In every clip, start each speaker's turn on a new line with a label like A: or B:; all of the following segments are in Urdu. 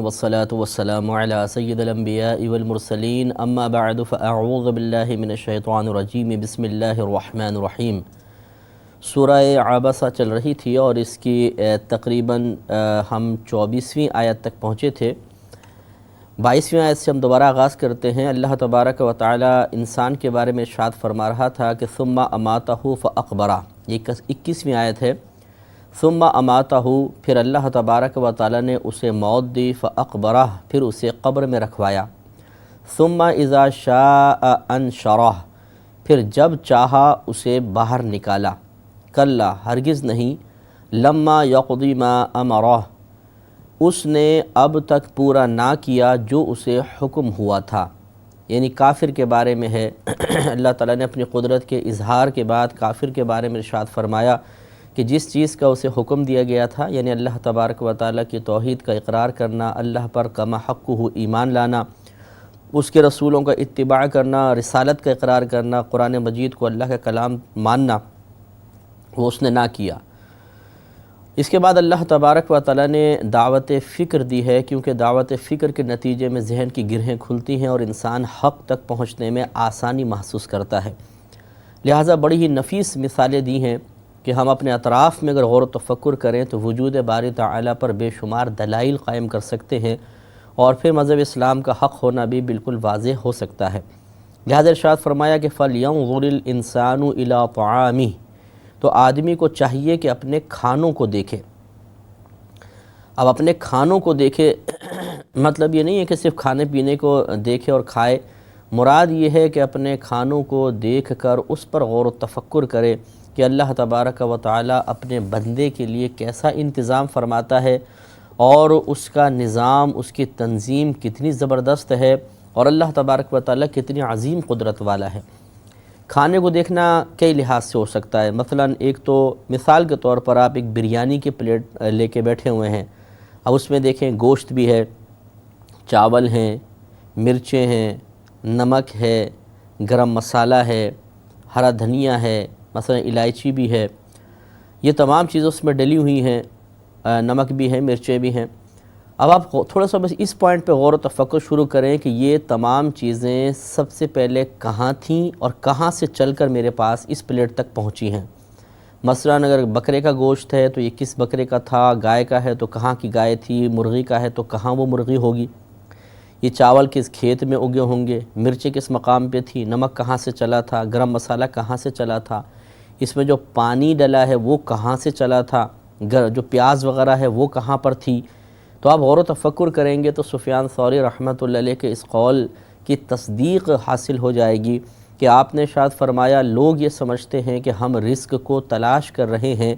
A: والصلاة والسلام على سید الانبیاء والمرسلین اما بعد فاعوذ باللہ من الشیطان الرجیم بسم اللہ الرحمن الرحیم۔ سورہ عبسہ چل رہی تھی اور اس کی تقریباً ہم 24ویں آیت تک پہنچے تھے۔ 22ویں آیت سے ہم دوبارہ آغاز کرتے ہیں۔ اللہ تبارک و تعالی انسان کے بارے میں ارشاد فرما رہا تھا کہ ثم اماتہ فاقبرہ، یہ 21ویں آیت ہے۔ ثم اماتہ، پھر اللہ تبارک و تعالی نے اسے موت دی، فاقبرہ، پھر اسے قبر میں رکھوایا۔ ثم اذا شاء انشرہ، پھر جب چاہا اسے باہر نکالا۔ کلا، ہرگز نہیں، لما یقضی ما امرہ، اس نے اب تک پورا نہ کیا جو اسے حکم ہوا تھا۔ یعنی کافر کے بارے میں ہے۔ اللہ تعالیٰ نے اپنی قدرت کے اظہار کے بعد کافر کے بارے میں ارشاد فرمایا کہ جس چیز کا اسے حکم دیا گیا تھا، یعنی اللہ تبارک و تعالیٰ کی توحید کا اقرار کرنا، اللہ پر کما حقہ ایمان لانا، اس کے رسولوں کا اتباع کرنا، رسالت کا اقرار کرنا، قرآن مجید کو اللہ کا کلام ماننا، وہ اس نے نہ کیا۔ اس کے بعد اللہ تبارک و تعالیٰ نے دعوت فکر دی ہے، کیونکہ دعوت فکر کے نتیجے میں ذہن کی گرہیں کھلتی ہیں اور انسان حق تک پہنچنے میں آسانی محسوس کرتا ہے۔ لہٰذا بڑی ہی نفیس مثالیں دی ہیں کہ ہم اپنے اطراف میں اگر غور و تفکر کریں تو وجود باری تعالیٰ پر بے شمار دلائل قائم کر سکتے ہیں، اور پھر مذہب اسلام کا حق ہونا بھی بالکل واضح ہو سکتا ہے۔ لہذا ارشاد فرمایا کہ فَلْيَنظُرِ الْإِنسَانُ إِلَىٰ طَعَامِهِ، تو آدمی کو چاہیے کہ اپنے کھانوں کو دیکھے۔ اب اپنے کھانوں کو دیکھے مطلب یہ نہیں ہے کہ صرف کھانے پینے کو دیکھے اور کھائے، مراد یہ ہے کہ اپنے کھانوں کو دیکھ کر اس پر غور و تفکر کرے کہ اللہ تبارک و تعالی اپنے بندے کے لیے کیسا انتظام فرماتا ہے، اور اس کا نظام، اس کی تنظیم کتنی زبردست ہے، اور اللہ تبارک و تعالی کتنی عظیم قدرت والا ہے۔ کھانے کو دیکھنا کئی لحاظ سے ہو سکتا ہے۔ مثلا ایک تو مثال کے طور پر آپ ایک بریانی کی پلیٹ لے کے بیٹھے ہوئے ہیں، اب اس میں دیکھیں گوشت بھی ہے، چاول ہیں، مرچیں ہیں، نمک ہے، گرم مسالہ ہے، ہرا دھنیا ہے، مثلا الائچی بھی ہے، یہ تمام چیزیں اس میں ڈلی ہوئی ہیں، نمک بھی ہے، مرچیں بھی ہیں۔ اب آپ تھوڑا سا بس اس پوائنٹ پہ غور و تفکر شروع کریں کہ یہ تمام چیزیں سب سے پہلے کہاں تھیں اور کہاں سے چل کر میرے پاس اس پلیٹ تک پہنچی ہیں۔ مثلا اگر بکرے کا گوشت ہے تو یہ کس بکرے کا تھا، گائے کا ہے تو کہاں کی گائے تھی، مرغی کا ہے تو کہاں وہ مرغی ہوگی، یہ چاول کس کھیت میں اگے ہوں گے، مرچیں کس مقام پہ تھی، نمک کہاں سے چلا تھا، گرم مسالہ کہاں سے چلا تھا، اس میں جو پانی ڈلا ہے وہ کہاں سے چلا تھا، جو پیاز وغیرہ ہے وہ کہاں پر تھی۔ تو آپ غور و تفکر کریں گے تو سفیان ثوری رحمۃ اللہ علیہ کے اس قول کی تصدیق حاصل ہو جائے گی کہ آپ نے شاید فرمایا لوگ یہ سمجھتے ہیں کہ ہم رزق کو تلاش کر رہے ہیں،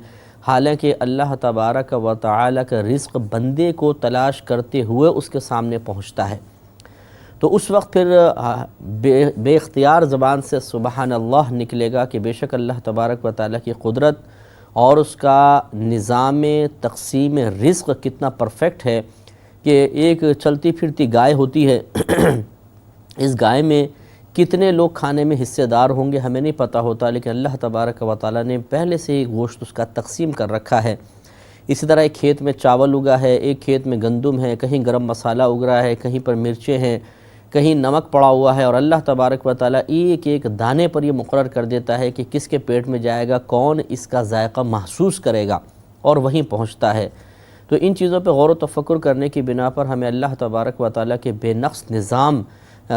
A: حالانکہ اللہ تبارک و تعالی کا رزق بندے کو تلاش کرتے ہوئے اس کے سامنے پہنچتا ہے۔ تو اس وقت پھر بے اختیار زبان سے سبحان اللہ نکلے گا کہ بے شک اللہ تبارک و تعالی کی قدرت اور اس کا نظام تقسیم رزق کتنا پرفیکٹ ہے کہ ایک چلتی پھرتی گائے ہوتی ہے، اس گائے میں کتنے لوگ کھانے میں حصے دار ہوں گے ہمیں نہیں پتہ ہوتا، لیکن اللہ تبارک و تعالی نے پہلے سے ہی گوشت اس کا تقسیم کر رکھا ہے۔ اسی طرح ایک کھیت میں چاول اگا ہے، ایک کھیت میں گندم ہے، کہیں گرم مسالہ اگ رہا ہے، کہیں پر مرچیں ہیں، کہیں نمک پڑا ہوا ہے، اور اللہ تبارک و تعالی ایک ایک دانے پر یہ مقرر کر دیتا ہے کہ کس کے پیٹ میں جائے گا، کون اس کا ذائقہ محسوس کرے گا، اور وہیں پہنچتا ہے۔ تو ان چیزوں پہ غور و تفکر کرنے کی بنا پر ہمیں اللہ تبارک و تعالی کے بے نقص نظام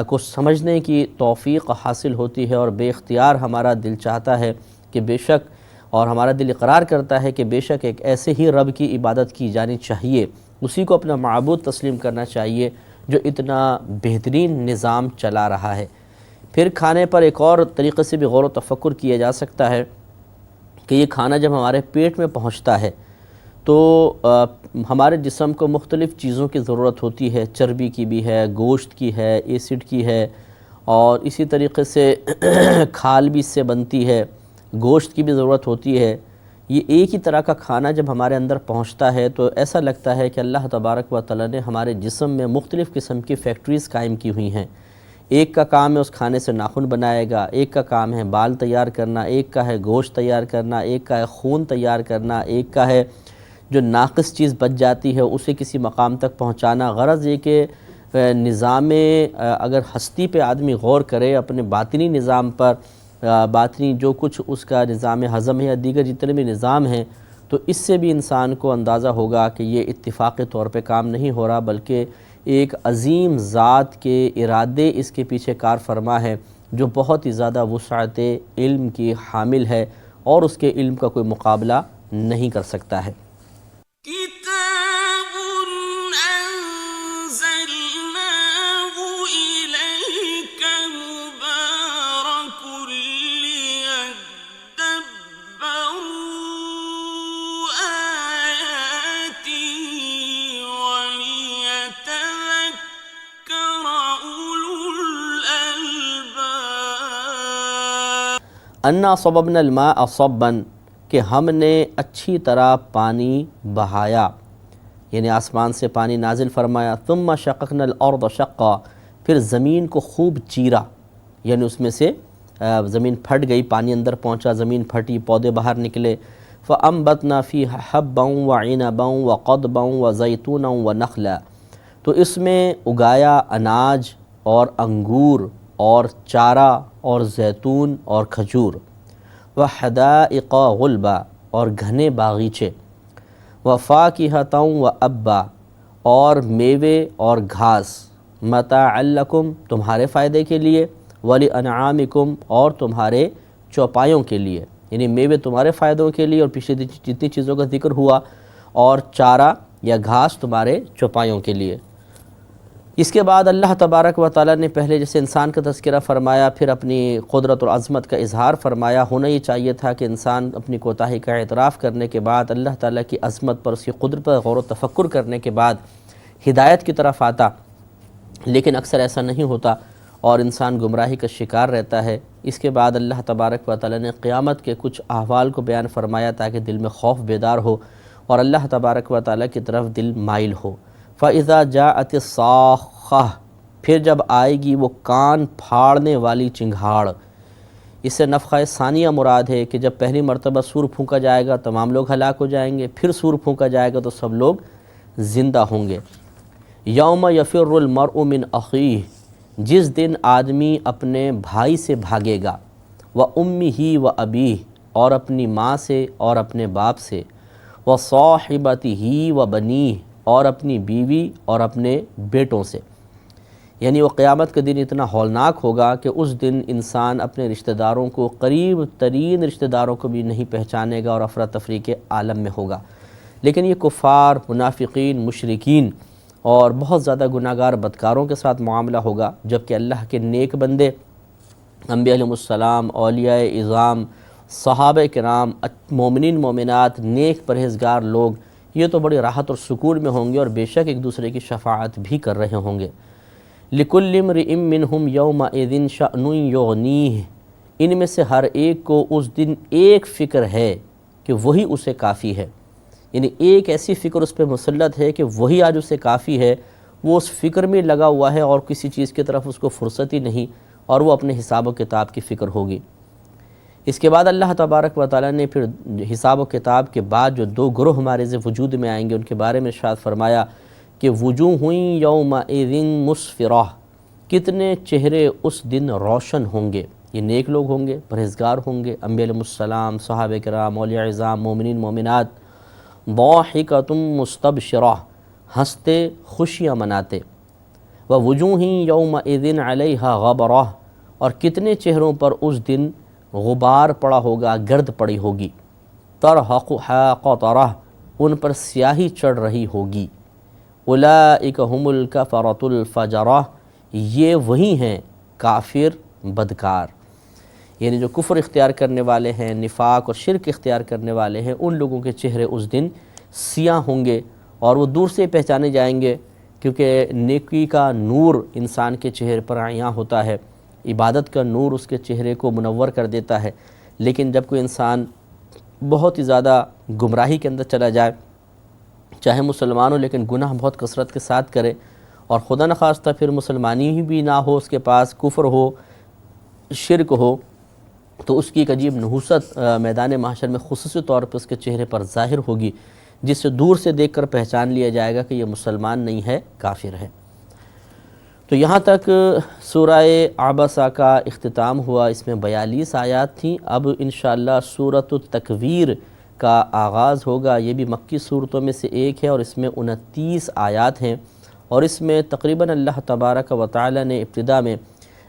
A: کو سمجھنے کی توفیق حاصل ہوتی ہے، اور بے اختیار ہمارا دل چاہتا ہے کہ بے شک، اور ہمارا دل اقرار کرتا ہے کہ بے شک ایک ایسے ہی رب کی عبادت کی جانی چاہیے، اسی کو اپنا معبود تسلیم کرنا چاہیے جو اتنا بہترین نظام چلا رہا ہے۔ پھر کھانے پر ایک اور طریقے سے بھی غور و تفکر کیا جا سکتا ہے کہ یہ کھانا جب ہمارے پیٹ میں پہنچتا ہے تو ہمارے جسم کو مختلف چیزوں کی ضرورت ہوتی ہے، چربی کی بھی ہے، گوشت کی ہے، ایسڈ کی ہے، اور اسی طریقے سے کھال بھی اس سے بنتی ہے، گوشت کی بھی ضرورت ہوتی ہے۔ یہ ایک ہی طرح کا کھانا جب ہمارے اندر پہنچتا ہے تو ایسا لگتا ہے کہ اللہ تبارک و تعالی نے ہمارے جسم میں مختلف قسم کی فیکٹریز قائم کی ہوئی ہیں۔ ایک کا کام ہے اس کھانے سے ناخن بنائے گا، ایک کا کام ہے بال تیار کرنا، ایک کا ہے گوشت تیار کرنا، ایک کا ہے خون تیار کرنا، ایک کا ہے جو ناقص چیز بچ جاتی ہے اسے کسی مقام تک پہنچانا۔ غرض یہ کہ نظام اگر ہستی پہ آدمی غور کرے، اپنے باطنی نظام پر، باطنی جو کچھ اس کا نظام ہضم ہے یا دیگر جتنے بھی نظام ہیں، تو اس سے بھی انسان کو اندازہ ہوگا کہ یہ اتفاقی طور پہ کام نہیں ہو رہا، بلکہ ایک عظیم ذات کے ارادے اس کے پیچھے کار فرما ہے، جو بہت ہی زیادہ وسعت علم کی حامل ہے اور اس کے علم کا کوئی مقابلہ نہیں کر سکتا ہے۔
B: کتاب انزلناه الیک مبارک لیدبروا آیاته ولیتذکر اولو الالباب۔
A: انا صببنا الماء صبا، کہ ہم نے اچھی طرح پانی بہایا، یعنی آسمان سے پانی نازل فرمایا۔ ثم شققنا الارض شقا، پھر زمین کو خوب چیرا، یعنی اس میں سے زمین پھٹ گئی، پانی اندر پہنچا، زمین پھٹی، پودے باہر نکلے۔ فانبتنا فیہا حبا وعنبا وقضبا وزیتونا ونخلا، تو اس میں اگایا اناج اور انگور اور چارہ اور زیتون اور کھجور۔ وحدائق غلبا، اور گھنے باغیچے۔ وفاکہۃ وابا، اور میوے اور گھاس۔ متاعا لکم، تمہارے فائدے کے لیے، ولانعامکم، اور تمہارے چوپایوں کے لیے، یعنی میوے تمہارے فائدوں کے لیے اور پیچھے جتنی چیزوں کا ذکر ہوا، اور چارہ یا گھاس تمہارے چوپایوں کے لیے۔ اس کے بعد اللہ تبارک و تعالیٰ نے پہلے جیسے انسان کا تذکرہ فرمایا، پھر اپنی قدرت اور عظمت کا اظہار فرمایا۔ ہونا یہ چاہیے تھا کہ انسان اپنی کوتاہی کا اعتراف کرنے کے بعد، اللہ تعالیٰ کی عظمت پر، اس کی قدرت پر غور و تفکر کرنے کے بعد ہدایت کی طرف آتا، لیکن اکثر ایسا نہیں ہوتا اور انسان گمراہی کا شکار رہتا ہے۔ اس کے بعد اللہ تبارک و تعالیٰ نے قیامت کے کچھ احوال کو بیان فرمایا تاکہ دل میں خوف بیدار ہو اور اللہ تبارک و تعالیٰ کی طرف دل مائل ہو۔ فَإِذَا جَاءَتِ الصَّاخَّةُ، پھر جب آئے گی وہ کان پھاڑنے والی چنگھاڑ۔ اس سے نفخہ ثانیہ مراد ہے کہ جب پہلی مرتبہ سور پھونکا جائے گا تمام لوگ ہلاک ہو جائیں گے، پھر سور پھونکا جائے گا تو سب لوگ زندہ ہوں گے۔ یوم یفر المرء من اخیہ، جس دن آدمی اپنے بھائی سے بھاگے گا، وامہ وابیہ، اور اپنی ماں سے اور اپنے باپ سے، وصاحبتہ وبنیہ، اور اپنی بیوی اور اپنے بیٹوں سے۔ یعنی وہ قیامت کے دن اتنا ہولناک ہوگا کہ اس دن انسان اپنے رشتہ داروں کو، قریب ترین رشتہ داروں کو بھی نہیں پہچانے گا اور افراتفری کے عالم میں ہوگا۔ لیکن یہ کفار، منافقین، مشرکین اور بہت زیادہ گناہگار بدکاروں کے ساتھ معاملہ ہوگا، جبکہ اللہ کے نیک بندے، انبیاء علیہ السلام، اولیاء اعظام، صحابہ کرام، مومنین مومنات، نیک پرہیزگار لوگ، یہ تو بڑی راحت اور سکون میں ہوں گے اور بے شک ایک دوسرے کی شفاعت بھی کر رہے ہوں گے۔ لِكُلِّ امْرِئٍ مِّنْهُمْ يَوْمَئِذٍ شَأْنٌ يُغْنِيهِ، ان میں سے ہر ایک کو اس دن ایک فکر ہے کہ وہی اسے کافی ہے، یعنی ایک ایسی فکر اس پہ مسلط ہے کہ وہی آج اسے کافی ہے، وہ اس فکر میں لگا ہوا ہے اور کسی چیز کی طرف اس کو فرصت ہی نہیں، اور وہ اپنے حساب و کتاب کی فکر ہوگی۔ اس کے بعد اللہ تبارک و تعالیٰ نے پھر حساب و کتاب کے بعد جو دو گروہ ہمارے وجود میں آئیں گے ان کے بارے میں ارشاد فرمایا کہ وجوہ یومئذ مسفرہ، کتنے چہرے اس دن روشن ہوں گے۔ یہ نیک لوگ ہوں گے، پرہیزگار ہوں گے، انبیاء علیہ السلام، صحابہ کرام، اولیاء اعظام، مومنین مومنات۔ ضاحکۃ مستبشرہ، ہنستے خوشیاں مناتے۔ ووجوہ یومئذ علیہا غبرہ، اور کتنے چہروں پر اس دن غبار پڑا ہوگا، گرد پڑی ہوگی۔ ترہقھا قطرہ، ان پر سیاہی چڑھ رہی ہوگی۔ اولئک ھم الکفرۃ الفجرہ، یہ وہی ہیں کافر بدکار، یعنی جو کفر اختیار کرنے والے ہیں، نفاق اور شرک اختیار کرنے والے ہیں، ان لوگوں کے چہرے اس دن سیاہ ہوں گے اور وہ دور سے پہچانے جائیں گے، کیونکہ نیکی کا نور انسان کے چہرے پر عیاں ہوتا ہے، عبادت کا نور اس کے چہرے کو منور کر دیتا ہے۔ لیکن جب کوئی انسان بہت ہی زیادہ گمراہی کے اندر چلا جائے، چاہے مسلمان ہو لیکن گناہ بہت کثرت کے ساتھ کرے، اور خدا نخواستہ پھر مسلمانی ہی بھی نہ ہو، اس کے پاس کفر ہو، شرک ہو، تو اس کی ایک عجیب نحوست میدان محشر میں خصوصی طور پر اس کے چہرے پر ظاہر ہوگی، جسے دور سے دیکھ کر پہچان لیا جائے گا کہ یہ مسلمان نہیں ہے، کافر ہے۔ تو یہاں تک سورہ عبسہ کا اختتام ہوا، اس میں 42 آیات تھیں۔ اب انشاءاللہ سورۃ التکویر کا آغاز ہوگا، یہ بھی مکی صورتوں میں سے ایک ہے اور اس میں 29 آیات ہیں، اور اس میں تقریباً اللہ تبارک و تعالی نے ابتدا میں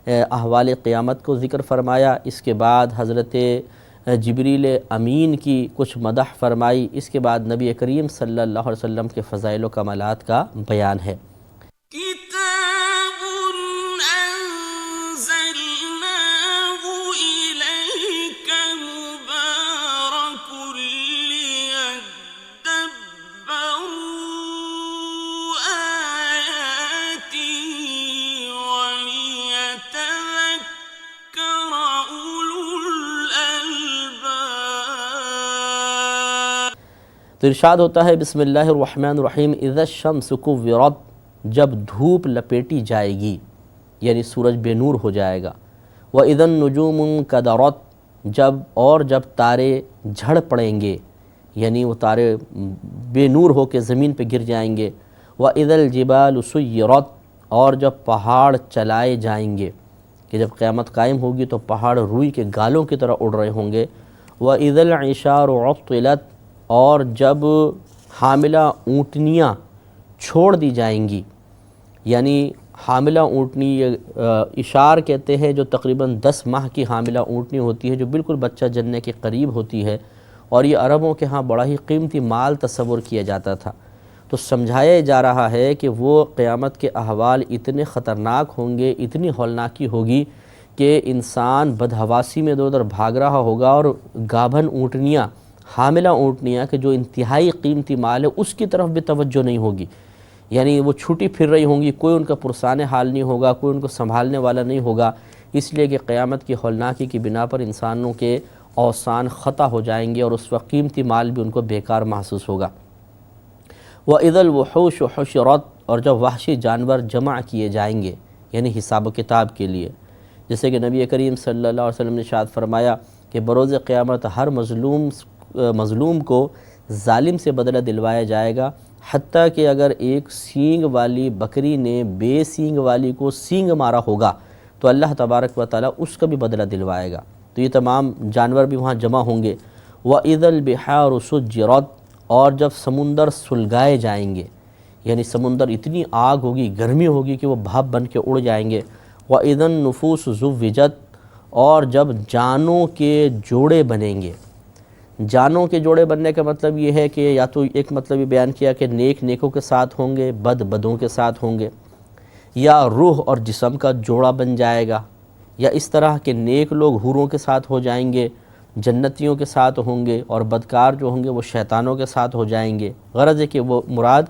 A: احوال قیامت کو ذکر فرمایا، اس کے بعد حضرت جبریل امین کی کچھ مدح فرمائی، اس کے بعد نبی کریم صلی اللہ علیہ وسلم کے فضائل و کمالات کا بیان ہے۔
B: كتاب أنزلناه إليك مبارك ليدبروا آياته وليتذكر أولو الألباب۔
A: تو ارشاد ہوتا ہے بسم اللہ الرحمن الرحیم، اذا الشمس کورت، جب دھوپ لپیٹی جائے گی، یعنی سورج بے نور ہو جائے گا۔ وَإِذَا النُّجُومُ انْكَدَرَتْ، جب تارے جھڑ پڑیں گے، یعنی وہ تارے بے نور ہو کے زمین پہ گر جائیں گے۔ وَإِذَا الْجِبَالُ سُيِّرَتْ، اور جب پہاڑ چلائے جائیں گے، کہ جب قیامت قائم ہوگی تو پہاڑ روئی کے گالوں کی طرح اڑ رہے ہوں گے۔ وَإِذَا الْعِشَارُ عُطِّلَتْ، اور جب حاملہ اونٹنیاں چھوڑ دی جائیں گی، یعنی حاملہ اونٹنی یہ اشار کہتے ہیں جو تقریباً 10 ماہ کی حاملہ اونٹنی ہوتی ہے، جو بالکل بچہ جننے کے قریب ہوتی ہے، اور یہ عربوں کے ہاں بڑا ہی قیمتی مال تصور کیا جاتا تھا۔ تو سمجھایا جا رہا ہے کہ وہ قیامت کے احوال اتنے خطرناک ہوں گے، اتنی ہولناکی ہوگی کہ انسان بدحواسی میں ادھر ادھر بھاگ رہا ہوگا، اور گابھن اونٹنیاں، حاملہ اونٹنیاں کہ جو انتہائی قیمتی مال ہے، اس کی طرف بھی توجہ نہیں ہوگی، یعنی وہ چھوٹی پھر رہی ہوں گی، کوئی ان کا پرسان حال نہیں ہوگا، کوئی ان کو سنبھالنے والا نہیں ہوگا، اس لیے کہ قیامت کی ہولناکی کی بنا پر انسانوں کے اوسان خطا ہو جائیں گے، اور اس وقت قیمتی مال بھی ان کو بیکار محسوس ہوگا۔ وَإِذَا الْوُحُوشُ حُشِرَتْ، اور جب وحشی جانور جمع کیے جائیں گے، یعنی حساب و کتاب کے لیے، جیسے کہ نبی کریم صلی اللہ علیہ وسلم نے ارشاد فرمایا کہ بروز قیامت ہر مظلوم کو ظالم سے بدلہ دلوایا جائے گا، حتیٰ کہ اگر ایک سینگ والی بکری نے بے سینگ والی کو سینگ مارا ہوگا تو اللہ تبارک و تعالیٰ اس کا بھی بدلہ دلوائے گا۔ تو یہ تمام جانور بھی وہاں جمع ہوں گے۔ وَإِذَا الْبِحَارُ سُجِّرَتْ، اور جب سمندر سلگائے جائیں گے، یعنی سمندر اتنی آگ ہوگی، گرمی ہوگی کہ وہ بھاپ بن کے اڑ جائیں گے۔ وَإِذَا النُّفُوسُ زُوِّجَتْ، اور جب جانوں کے جوڑے بنیں گے۔ جانوں کے جوڑے بننے کا مطلب یہ ہے کہ یا تو ایک مطلب یہ بیان کیا کہ نیک نیکوں کے ساتھ ہوں گے، بد بدوں کے ساتھ ہوں گے، یا روح اور جسم کا جوڑا بن جائے گا، یا اس طرح کہ نیک لوگ حوروں کے ساتھ ہو جائیں گے، جنتیوں کے ساتھ ہوں گے، اور بدکار جو ہوں گے وہ شیطانوں کے ساتھ ہو جائیں گے۔ غرض ہے کہ وہ مراد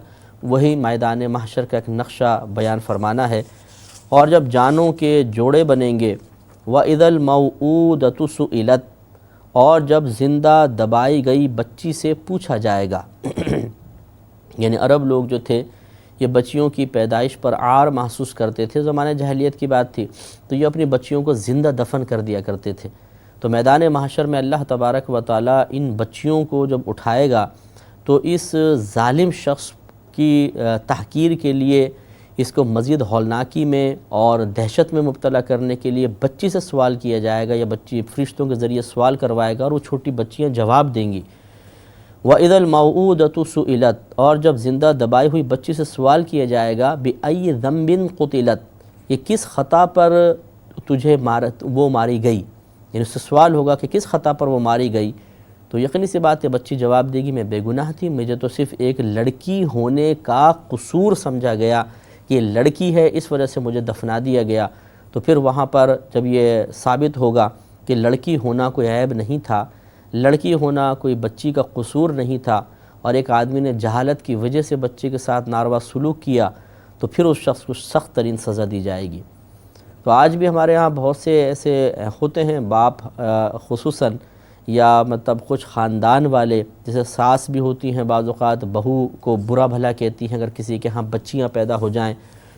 A: وہی میدان محشر کا ایک نقشہ بیان فرمانا ہے۔ اور جب جانوں کے جوڑے بنیں گے، وَإِذَا الْمَوْءُودَةُ سُئِلَتْ، اور جب زندہ دبائی گئی بچی سے پوچھا جائے گا۔ یعنی عرب لوگ جو تھے یہ بچیوں کی پیدائش پر عار محسوس کرتے تھے، زمانہ جاہلیت کی بات تھی، تو یہ اپنی بچیوں کو زندہ دفن کر دیا کرتے تھے۔ تو میدان محشر میں اللہ تبارک و تعالیٰ ان بچیوں کو جب اٹھائے گا تو اس ظالم شخص کی تحقیر کے لیے، اس کو مزید ہولناکی میں اور دہشت میں مبتلا کرنے کے لیے بچی سے سوال کیا جائے گا، یا بچی فرشتوں کے ذریعے سوال کروائے گا، اور وہ چھوٹی بچیاں جواب دیں گی۔ وَإِذَا الْمَوْءُودَةُ سُئِلَتْ، اور جب زندہ دبائی ہوئی بچی سے سوال کیا جائے گا، بِأَيِّ ذَنبٍ قُتِلَتْ، یہ کس خطا پر تجھے وہ ماری گئی، یعنی اس سے سوال ہوگا کہ کس خطا پر وہ ماری گئی، تو یقینی سی بات ہے بچی جواب دے گی میں بے گناہ تھی، مجھے تو صرف ایک لڑکی ہونے کا قصور سمجھا گیا، کہ یہ لڑکی ہے اس وجہ سے مجھے دفنا دیا گیا۔ تو پھر وہاں پر جب یہ ثابت ہوگا کہ لڑکی ہونا کوئی عیب نہیں تھا، لڑکی ہونا کوئی بچی کا قصور نہیں تھا، اور ایک آدمی نے جہالت کی وجہ سے بچے کے ساتھ ناروا سلوک کیا، تو پھر اس شخص کو سخت ترین سزا دی جائے گی۔ تو آج بھی ہمارے ہاں بہت سے ایسے ہوتے ہیں باپ خصوصاً، یا مطلب کچھ خاندان والے، جیسے ساس بھی ہوتی ہیں بعض اوقات بہو کو برا بھلا کہتی ہیں اگر کسی کے ہاں بچیاں پیدا ہو جائیں،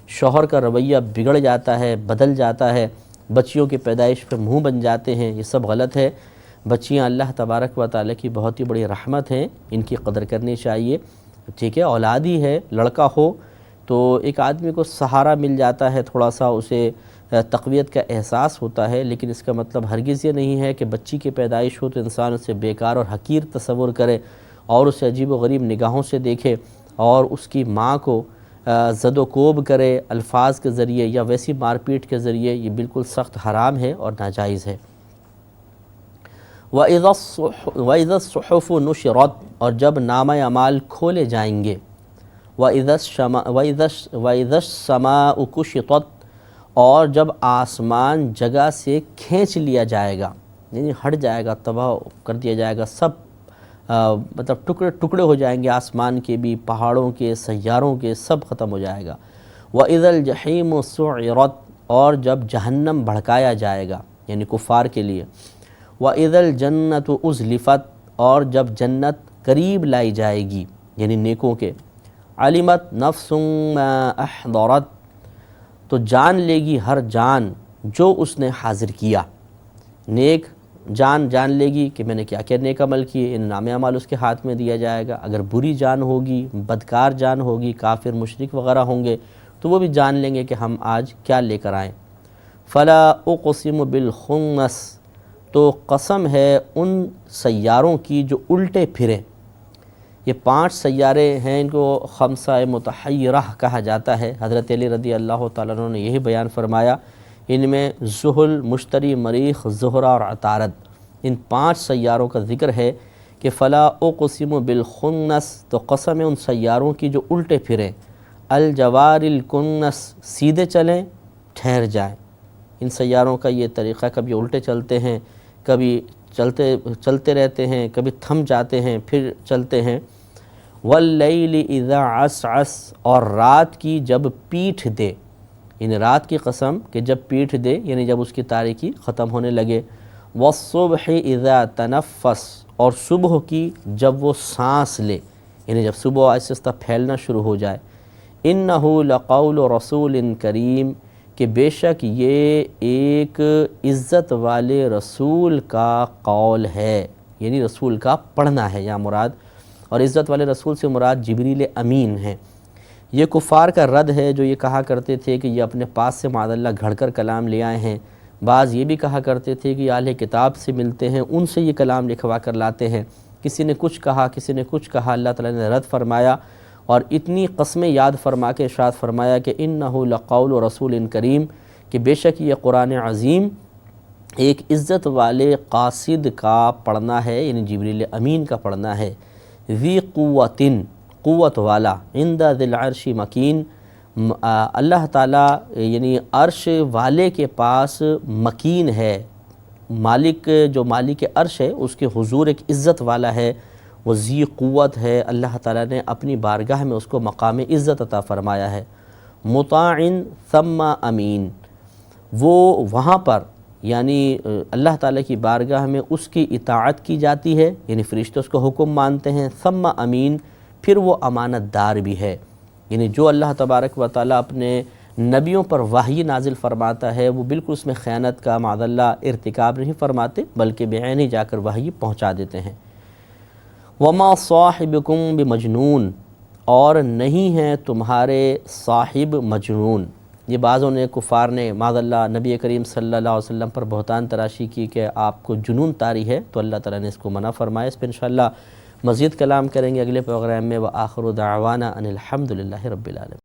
A: شوہر کا رویہ بگڑ جاتا ہے، بدل جاتا ہے، بچیوں کی پیدائش پہ منہ بن جاتے ہیں، یہ سب غلط ہے۔ بچیاں اللہ تبارک و تعالیٰ کی بہت ہی بڑی رحمت ہیں، ان کی قدر کرنی چاہیے، ٹھیک ہے۔ اولاد ہی ہے، لڑکا ہو تو ایک آدمی کو سہارا مل جاتا ہے، تھوڑا سا اسے تقویت کا احساس ہوتا ہے، لیکن اس کا مطلب ہرگز یہ نہیں ہے کہ بچی کی پیدائش ہو تو انسان اسے بیکار اور حقیر تصور کرے اور اسے عجیب و غریب نگاہوں سے دیکھے اور اس کی ماں کو زد و کوب کرے الفاظ کے ذریعے یا ویسی مار پیٹ کے ذریعے۔ یہ بالکل سخت حرام ہے اور ناجائز ہے۔ وَإِذَا الصُّحُفُ نُشِرَتْ، اور جب نامہ اعمال کھولے جائیں گے۔ وَإِذَا السَّمَاءُ كُشِطَتْ، اور جب آسمان جگہ سے کھینچ لیا جائے گا، یعنی ہٹ جائے گا، تباہ کر دیا جائے گا، سب مطلب ٹکڑے ٹکڑے ہو جائیں گے، آسمان کے بھی، پہاڑوں کے، سیاروں کے، سب ختم ہو جائے گا۔ وَإِذَا الْجَحِيمُ سُعِرَتْ، اور جب جہنم بھڑکایا جائے گا یعنی کفار کے لیے۔ وَإِذَا الْجَنَّةُ أُزْلِفَتْ، اور جب جنت قریب لائی جائے گی یعنی نیکوں کے۔ عَلِمَتْ نَفْسٌ مَا أَحْضَرَتْ، تو جان لے گی ہر جان جو اس نے حاضر کیا۔ نیک جان جان لے گی کہ میں نے کیا کیا نیک عمل کیے، ان نام اعمال اس کے ہاتھ میں دیا جائے گا۔ اگر بری جان ہوگی، بدکار جان ہوگی، کافر مشرک وغیرہ ہوں گے تو وہ بھی جان لیں گے کہ ہم آج کیا لے کر آئیں۔ فَلَا أُقْسِمُ بِالْخُنَّسِ، تو قسم ہے ان سیاروں کی جو الٹے پھریں۔ یہ 5 سیارے ہیں، ان کو خمسہ متحیرہ کہا جاتا ہے۔ حضرت علی رضی اللہ تعالیٰ عنہ نے یہی بیان فرمایا، ان میں زحل، مشتری، مریخ، زہرہ اور عطارد، ان 5 سیاروں کا ذکر ہے کہ فلا اقسم بالخنس، تو قسم ہے ان سیاروں کی جو الٹے پھریں۔ الجوار الکنس، سیدھے چلیں ٹھہر جائیں۔ ان سیاروں کا یہ طریقہ، کبھی الٹے چلتے ہیں، کبھی چلتے رہتے ہیں، کبھی تھم جاتے ہیں پھر چلتے ہیں۔ واللیل اذا عسعس، اور رات کی جب پیٹھ دے، یعنی رات کی قسم کہ جب پیٹھ دے یعنی جب اس کی تاریکی ختم ہونے لگے۔ والصبح اذا تنفس، اور صبح کی جب وہ سانس لے یعنی جب صبح آہستہ آہستہ پھیلنا شروع ہو جائے۔ انہ لقول رسول کریم، کہ بے شک یہ ایک عزت والے رسول کا قول ہے، یعنی رسول کا پڑھنا ہے یا مراد، اور عزت والے رسول سے مراد جبریل امین ہیں۔ یہ کفار کا رد ہے جو یہ کہا کرتے تھے کہ یہ اپنے پاس سے معاذ اللہ گھڑ کر کلام لے آئے ہیں۔ بعض یہ بھی کہا کرتے تھے کہ اہل کتاب سے ملتے ہیں، ان سے یہ کلام لکھوا کر لاتے ہیں۔ کسی نے کچھ کہا، کسی نے کچھ کہا، اللہ تعالیٰ نے رد فرمایا اور اتنی قسمیں یاد فرما کے ارشاد فرمایا کہ انہ لقول رسول کریم، کہ بے شک یہ قرآن عظیم ایک عزت والے قاصد کا پڑھنا ہے، یعنی جبریل امین کا پڑھنا ہے۔ ذی قوتن، قوت والا، عند ذی العرش مکین، اللہ تعالیٰ یعنی عرش والے کے پاس مکین ہے، مالک جو مالک عرش ہے اس کے حضور ایک عزت والا ہے، وہ ذی قوت ہے، اللہ تعالیٰ نے اپنی بارگاہ میں اس کو مقام عزت عطا فرمایا ہے۔ مطاع ثم امین، وہ وہاں پر یعنی اللہ تعالیٰ کی بارگاہ میں اس کی اطاعت کی جاتی ہے، یعنی فرشتے اس کو حکم مانتے ہیں۔ ثم امین، پھر وہ امانت دار بھی ہے، یعنی جو اللہ تبارک و تعالیٰ اپنے نبیوں پر وحی نازل فرماتا ہے وہ بالکل اس میں خیانت کا معاذ اللہ ارتکاب نہیں فرماتے، بلکہ بعین ہی جا کر وحی پہنچا دیتے ہیں۔ وما صاحبکم بمجنون، اور نہیں ہے تمہارے صاحب مجنون۔ یہ بعضوں نے کفار نے معاذ اللہ نبی کریم صلی اللہ علیہ وسلم پر بہتان تراشی کی کہ آپ کو جنون طاری ہے، تو اللہ تعالیٰ نے اس کو منع فرمایا۔ اس پہ انشاءاللہ مزید کلام کریں گے اگلے پروگرام میں۔ وآخر دعوانا ان الحمد للہ رب العالمین۔